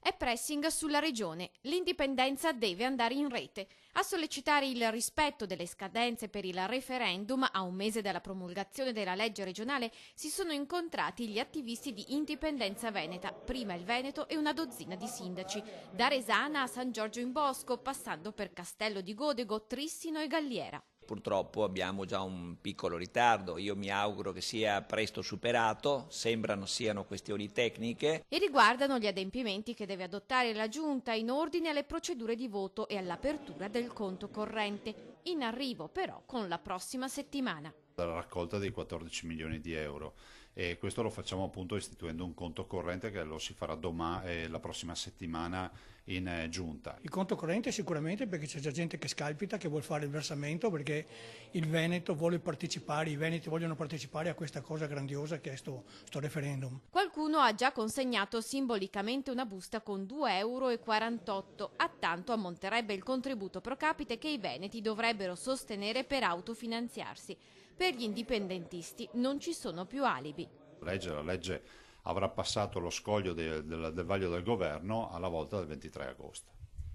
E pressing sulla regione. L'indipendenza deve andare in rete. A sollecitare il rispetto delle scadenze per il referendum, a un mese dalla promulgazione della legge regionale, si sono incontrati gli attivisti di Indipendenza Veneta, prima il Veneto e una dozzina di sindaci, da Resana a San Giorgio in Bosco, passando per Castello di Godego, Trissino e Galliera. Purtroppo abbiamo già un piccolo ritardo, io mi auguro che sia presto superato, sembrano siano questioni tecniche. E riguardano gli adempimenti che deve adottare la Giunta in ordine alle procedure di voto e all'apertura del conto corrente, in arrivo però con la prossima settimana. La raccolta dei 14 milioni di euro e questo lo facciamo appunto istituendo un conto corrente che lo si farà domani, la prossima settimana in giunta. Il conto corrente sicuramente, perché c'è già gente che scalpita, che vuole fare il versamento, perché il Veneto vuole partecipare, i veneti vogliono partecipare a questa cosa grandiosa che è sto referendum. Qualcuno ha già consegnato simbolicamente una busta con 2,48 euro, a tanto ammonterebbe il contributo pro capite che i veneti dovrebbero sostenere per autofinanziarsi. Per gli indipendentisti non ci sono più alibi. La legge avrà passato lo scoglio del vaglio del governo alla volta del 23 agosto.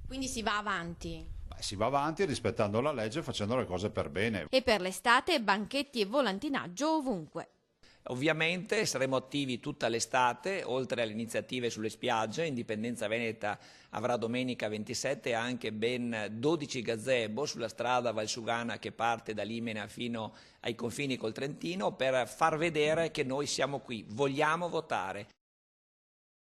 Quindi si va avanti? Si va avanti rispettando la legge e facendo le cose per bene. E per l'estate banchetti e volantinaggio ovunque. Ovviamente saremo attivi tutta l'estate, oltre alle iniziative sulle spiagge. Indipendenza Veneta avrà domenica 27 anche ben 12 gazebo sulla strada Valsugana che parte da Limena fino ai confini col Trentino per far vedere che noi siamo qui, vogliamo votare.